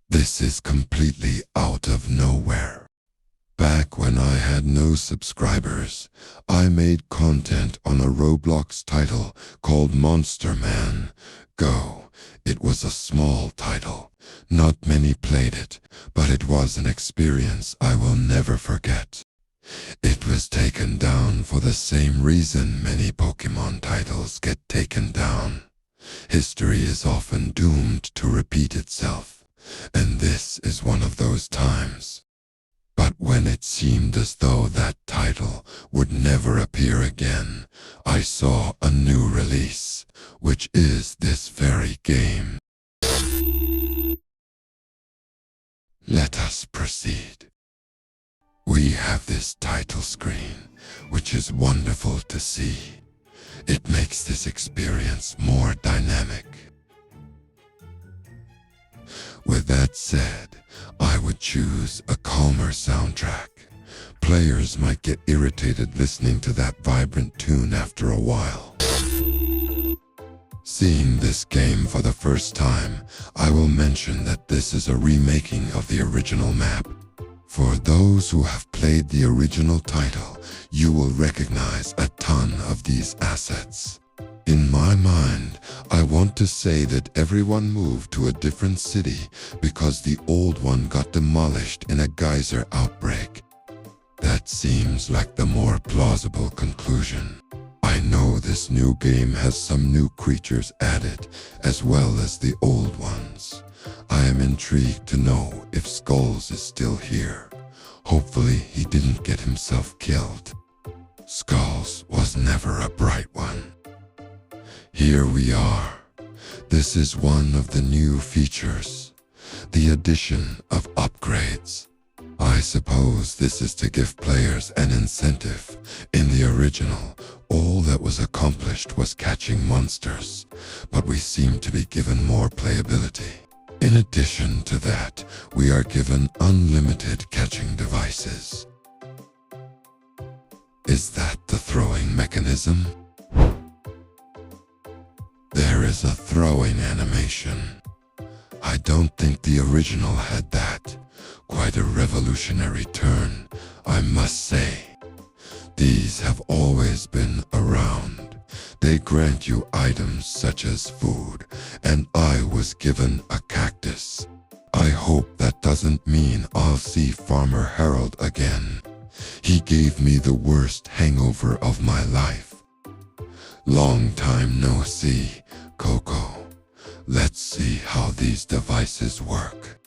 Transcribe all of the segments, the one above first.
This is completely out of nowhere. Back when I had no subscribers, I made content on a Roblox title called Monstermon Go. It was a small title. Not many played it, but it was an experience I will never forget. It was taken down for the same reason many Pokemon titles get taken down. History is often doomed to repeat itself, and this is one of those times. But when it seemed as though that title would never appear again, I saw a new release, which is this very game. Let us proceed. We have this title screen, which is wonderful to see. It makes this experience more dynamic. With that said, I would choose a calmer soundtrack. Players might get irritated listening to that vibrant tune after a while. Seeing this game for the first time, I will mention that this is a remaking of the original map. For those who have played the original title, you will recognize a ton of these assets. In my mind, I want to say that everyone moved to a different city because the old one got demolished in a geyser outbreak. That seems like the more plausible conclusion. I know this new game has some new creatures added, as well as the old ones. I am intrigued to know if Skulls is still here. Hopefully he didn't get himself killed. Skulls was never a bright one. Here we are. This is one of the new features, the addition of upgrades. I suppose this is to give players an incentive. In the original, all that was accomplished was catching monsters, but we seem to be given more playability. In addition to that, we are given unlimited catching devices. Is that the throwing mechanism? There is a throwing animation. I don't think the original had that. Quite a revolutionary turn, I must say. These have always been around. They grant you items such as food, and I was given a cactus. I hope that doesn't mean I'll see Farmer Harold again. He gave me the worst hangover of my life. Long time no see, Coco. Let's see how these devices work.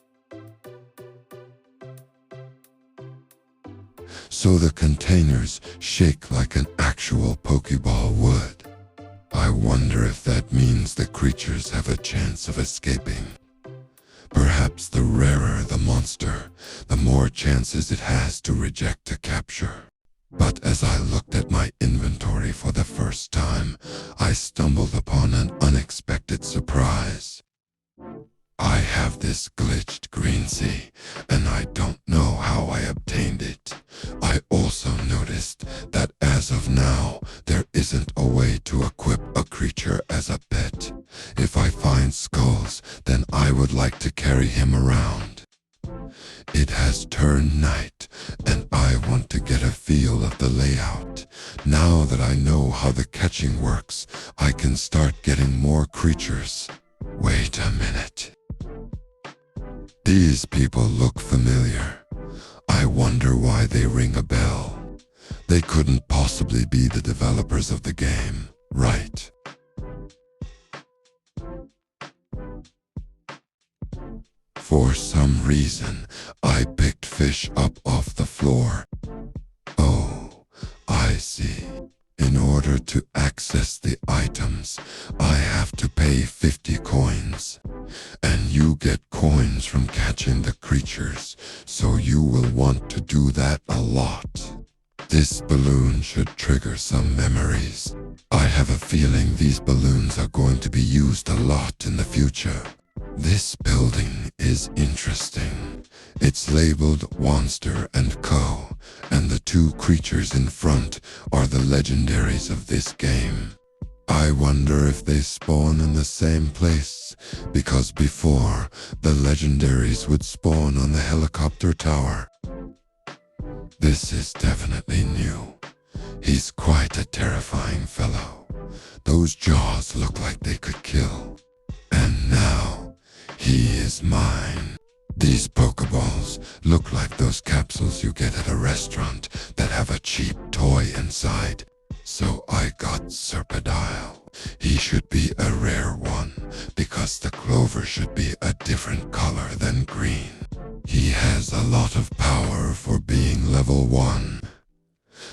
So the containers shake like an actual Pokeball would. I wonder if that means the creatures have a chance of escaping. Perhaps the rarer the monster, the more chances it has to reject a capture. But as I looked at my inventory for the first time, I stumbled upon an unexpected surprise. I have this glitched green sea, and I don't know how I obtained it. I also noticed that as of now, there isn't a way to equip a creature as a pet. If I find Skulls, then I would like to carry him around. It has turned night, and I want to get a feel of the layout. Now that I know how the catching works, I can start getting more creatures. Wait a minute. These people look familiar. I wonder why they ring a bell. They couldn't possibly be the developers of the game, right? For some reason, I picked fish up off the floor. Oh, I see. In order to access the items, I have to pay 50 coins. And you get coins from catching the creatures, so you will want to do that a lot. This balloon should trigger some memories. I have a feeling these balloons are going to be used a lot in the future. This building is interesting. It's labeled Monster and Co., and the two creatures in front are the legendaries of this game. I wonder if they spawn in the same place, because before, the legendaries would spawn on the helicopter tower. This is definitely new. He's quite a terrifying fellow. Those jaws look like they could kill. And now, he is mine. These Pokeballs look like those capsules you get at a restaurant that have a cheap toy inside. So I got Serpentile. He should be a rare one, because the clover should be a different color than green. He has a lot of power for being level 1.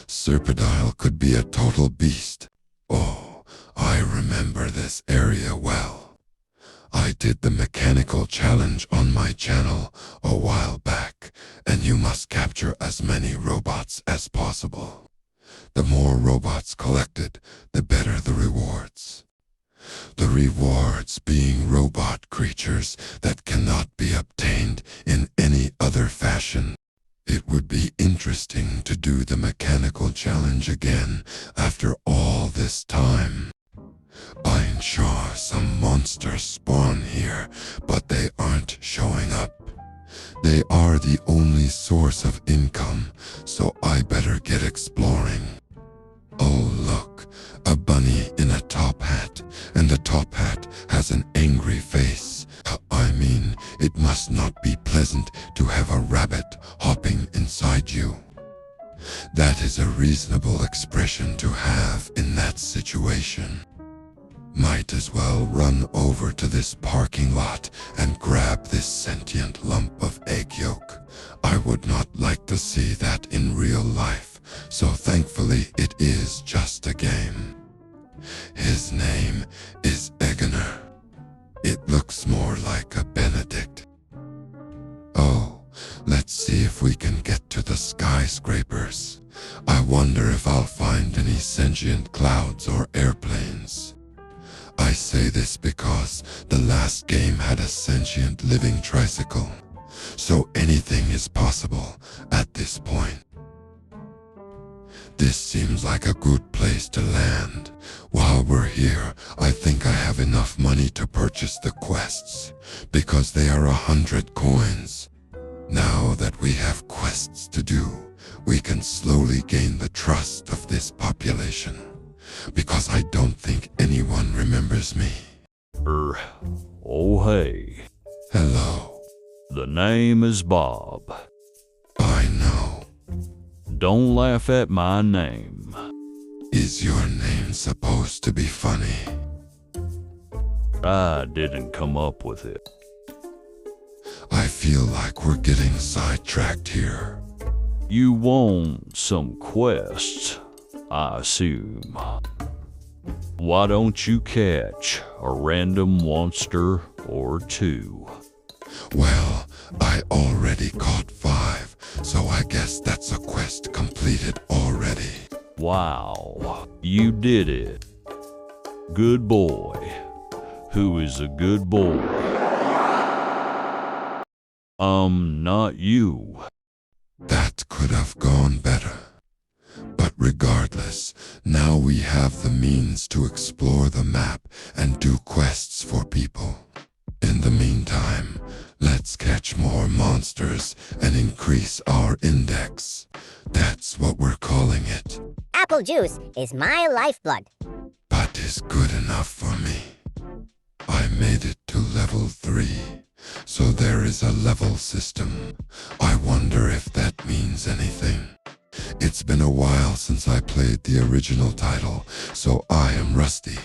Serpentile could be a total beast. Oh, I remember this area well. I did the mechanical challenge on my channel a while back, and you must capture as many robots as possible. The more robots collected, the better the rewards. The rewards being robot creatures that cannot be obtained in any other fashion. It would be interesting to do the mechanical challenge again after all this time. I'm sure some monsters spawn here, but they aren't showing up. They are the only source of income, so I better get exploring. Oh look, a bunny in a top hat, and the top hat has an angry face. I mean, it must not be pleasant to have a rabbit hopping inside you. That is a reasonable expression to have in that situation. Might as well run over to this parking lot and grab this sentient lump of egg yolk. I would not like to see that in real life, so thankfully it is just a game. His name is Egener. It looks more like a Benedict. Oh, let's see if we can get to the skyscrapers. I wonder if I'll find any sentient clouds or airplanes. I say this because the last game had a sentient living tricycle, so anything is possible at this point. This seems like a good place to land. While we're here, I think I have enough money to purchase the quests, because they are 100 coins. Now that we have quests to do, we can slowly gain the trust of this population, because I don't think anyone remembers me. Oh hey. Hello. The name is Bob. I know. Don't laugh at my name. Is your name supposed to be funny? I didn't come up with it. I feel like we're getting sidetracked here. You want some quests, I assume. Why don't you catch a random monster or two? Well, I already caught 5, so I guess that's a quest completed already. Wow, you did it. Good boy. Who is a good boy? Not you. That could have gone better. But regardless, now we have the means to explore the map and do quests for people. In the meantime, let's catch more monsters and increase our index. That's what we're calling it. Apple juice is my lifeblood. But is good enough for me. I made it to level 3, so there is a level system. I wonder if that means anything. It's been a while since I played the original title, so I am rusty.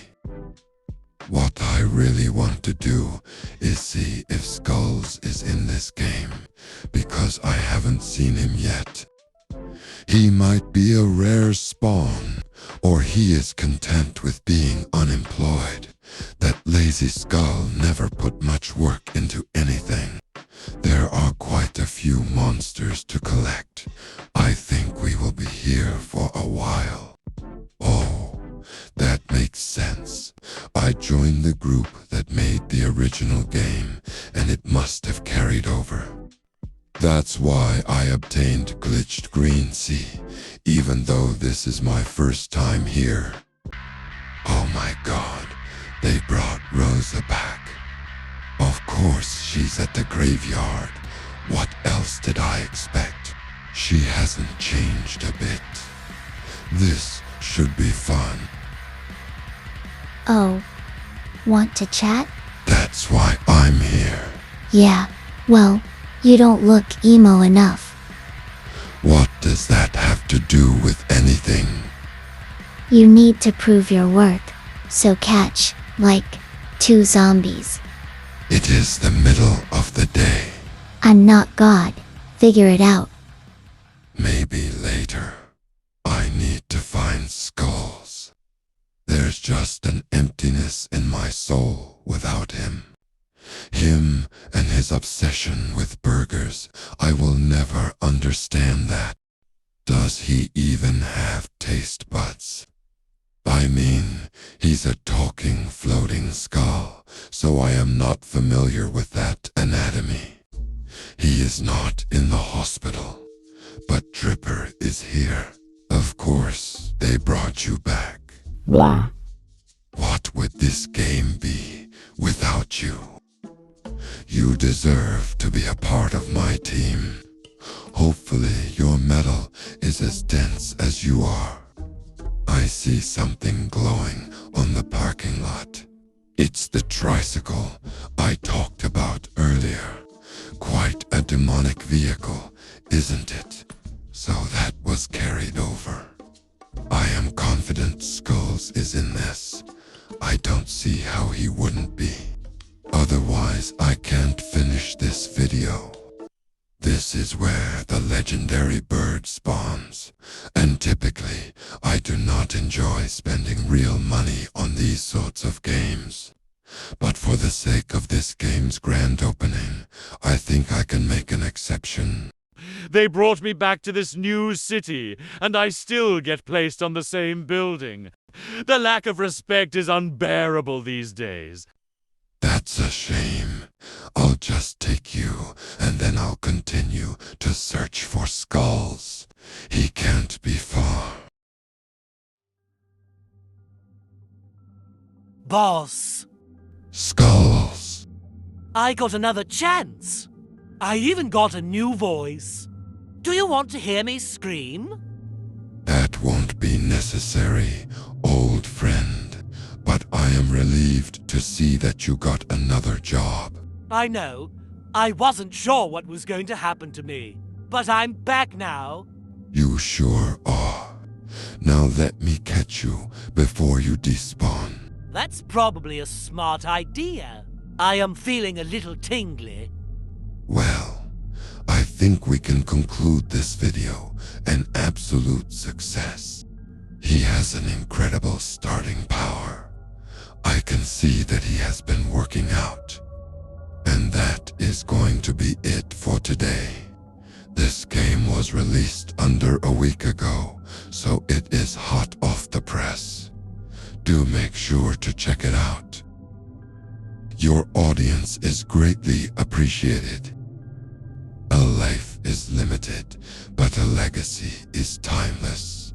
What I really want to do is see if Skulls is in this game, because I haven't seen him yet. He might be a rare spawn, or he is content with being unemployed. That lazy Skull never put much work into anything. There are quite a few monsters to collect. I think we will be here for a while. Oh, that makes sense. I joined the group that made the original game, and it must have carried over. That's why I obtained Glitched Green Sea, even though this is my first time here. Oh my god, they brought Rosa back. Of course she's at the graveyard. What else did I expect? She hasn't changed a bit. This should be fun. Oh, want to chat? That's why I'm here. Yeah, well, you don't look emo enough. What does that have to do with anything? You need to prove your worth, so catch, like, 2 zombies. It is the middle of the day. I'm not God, figure it out. Maybe later. I need to find skulls. There's just an emptiness in my soul without him. Him and his obsession with burgers. I will never understand that. Does he even have taste buds? I mean, he's a talking, floating skull, so I am not familiar with that anatomy. He is not in the hospital, but Dripper is here. Of course, they brought you back. Blah. What would this game be without you? You deserve to be a part of my team. Hopefully your metal is as dense as you are. I see something glowing on the parking lot. It's the tricycle I talked about earlier. Quite a demonic vehicle, isn't it? So that was carried over. I am confident Skulls is in this. I don't see how he wouldn't be. Otherwise, I can't finish this video. This is where the legendary bird spawns, and typically, I do not enjoy spending real money on these sorts of games. But for the sake of this game's grand opening, I think I can make an exception. They brought me back to this new city, and I still get placed on the same building. The lack of respect is unbearable these days. That's a shame. I'll just take you, and then I'll continue to search for Skulls. He can't be far. Boss, Skulls. I got another chance. I even got a new voice. Do you want to hear me scream? That won't be necessary, old friend. But I am relieved to see that you got another job. I know. I wasn't sure what was going to happen to me. But I'm back now. You sure are. Now let me catch you before you despawn. That's probably a smart idea. I am feeling a little tingly. Well, I think we can conclude this video an absolute success. He has an incredible starting power. I can see that he has been working out. And that is going to be it for today. This game was released under a week ago, so it is hot off the press. Do make sure to check it out. Your audience is greatly appreciated. A life is limited, but a legacy is timeless.